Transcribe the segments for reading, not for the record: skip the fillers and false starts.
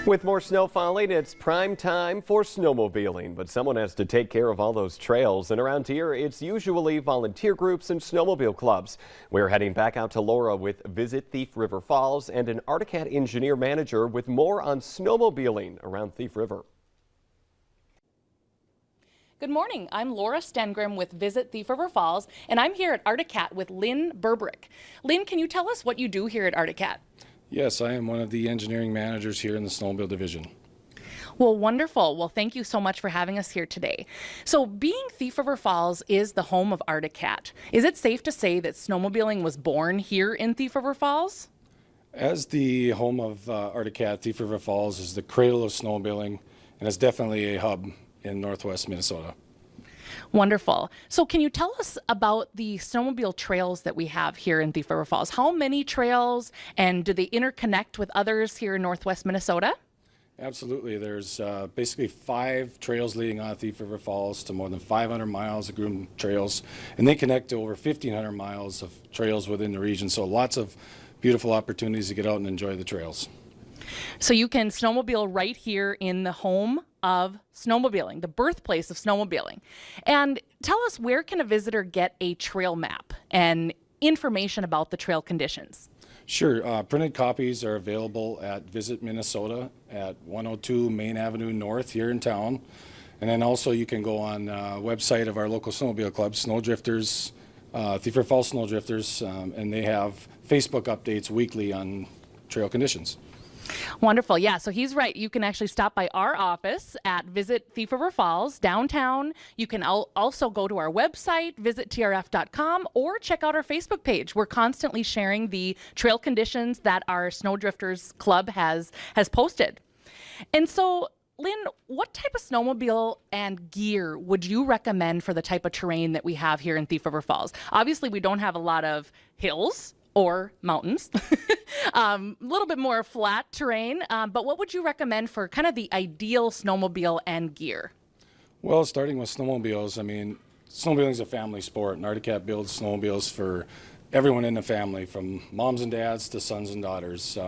With more snow falling, it's prime time for snowmobiling, but someone has to take care of all those trails. And around here, it's usually volunteer groups and snowmobile clubs. We're heading back out to Laura with Visit Thief River Falls and an Arctic Cat engineer manager with more on snowmobiling around Thief River. Good morning, I'm Laura Stengrim with Visit Thief River Falls, and I'm here at Arctic Cat with Lynn Burbrick. Lynn, can you tell us what you do here at Arctic Cat? Yes, I am one of the engineering managers here in the snowmobile division. Well, wonderful. Well, thank you so much for having us here today. So being Thief River Falls is the home of Arctic Cat. Is it safe to say that snowmobiling was born here in Thief River Falls? As the home of Arctic Cat, Thief River Falls is the cradle of snowmobiling, and it's definitely a hub in northwest Minnesota. Wonderful. So can you tell us about the snowmobile trails that we have here in Thief River Falls? How many trails, and do they interconnect with others here in northwest Minnesota? Absolutely. There's basically 5 trails leading on Thief River Falls to more than 500 miles of groomed trails, and they connect to over 1,500 miles of trails within the region. So lots of beautiful opportunities to get out and enjoy the trails. So you can snowmobile right here in the home of snowmobiling, the birthplace of snowmobiling. And tell us, where can a visitor get a trail map and information about the trail conditions? Sure. Printed copies are available at Visit Minnesota at 102 Main Avenue North here in town. And then also you can go on website of our local snowmobile club, Snowdrifters, Thief River Falls Snowdrifters, and they have Facebook updates weekly on trail conditions. Wonderful. Yeah, so he's right. You can actually stop by our office at Visit Thief River Falls downtown. You can also go to our website, visittrf.com, or check out our Facebook page. We're constantly sharing the trail conditions that our Snowdrifters Club has posted. And so, Lynn, what type of snowmobile and gear would you recommend for the type of terrain that we have here in Thief River Falls? Obviously, we don't have a lot of hills or mountains, a little bit more flat terrain, but what would you recommend for kind of the ideal snowmobile and gear? Well, starting with snowmobiles, I mean, snowmobiling is a family sport, and Arctic Cat builds snowmobiles for everyone in the family, from moms and dads to sons and daughters.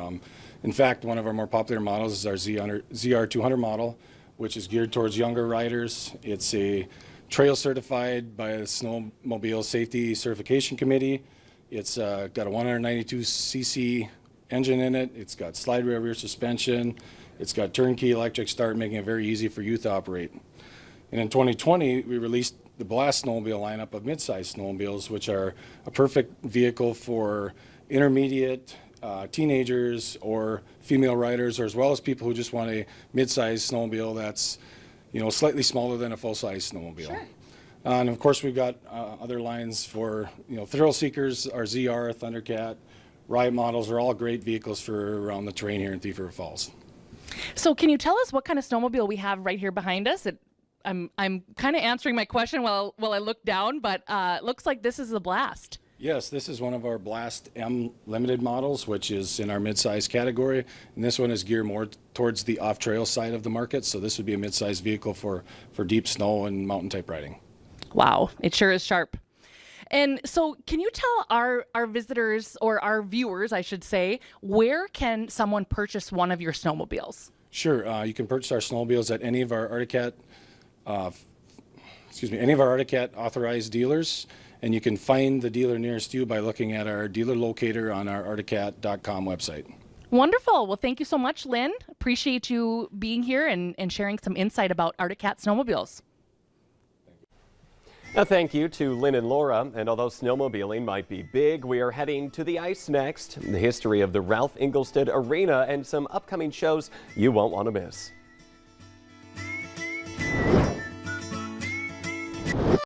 In fact, one of our more popular models is our ZR200 model, which is geared towards younger riders. It's a trail certified by the Snowmobile Safety Certification Committee. It's got a 192cc engine in it. It's got slide rail rear suspension. It's got turnkey electric start, making it very easy for youth to operate. And in 2020, we released the Blast Snowmobile lineup of mid-size snowmobiles, which are a perfect vehicle for intermediate teenagers or female riders, or as well as people who just want a mid-size snowmobile that's, you know, slightly smaller than a full-size snowmobile. Sure. And of course, we've got other lines for, you know, thrill seekers. Our ZR, Thundercat, Riot models are all great vehicles for around the terrain here in Thief River Falls. So can you tell us what kind of snowmobile we have right here behind us? I'm kind of answering my question while I look down, but it looks like this is the Blast. Yes, this is one of our Blast M limited models, which is in our mid-size category. And this one is geared more towards the off-trail side of the market. So this would be a mid-size vehicle for deep snow and mountain type riding. Wow, it sure is sharp. And so can you tell our visitors, or our viewers, I should say, where can someone purchase one of your snowmobiles? Sure, you can purchase our snowmobiles at any of our Arctic Cat, any of our Arctic Cat authorized dealers, and you can find the dealer nearest you by looking at our dealer locator on our arcticcat.com website. Wonderful. Well, thank you so much, Lynn. Appreciate you being here and sharing some insight about Arctic Cat snowmobiles. A thank you to Lynn and Laura. And although snowmobiling might be big, we are heading to the ice next. The history of the Ralph Engelstad Arena and some upcoming shows you won't want to miss.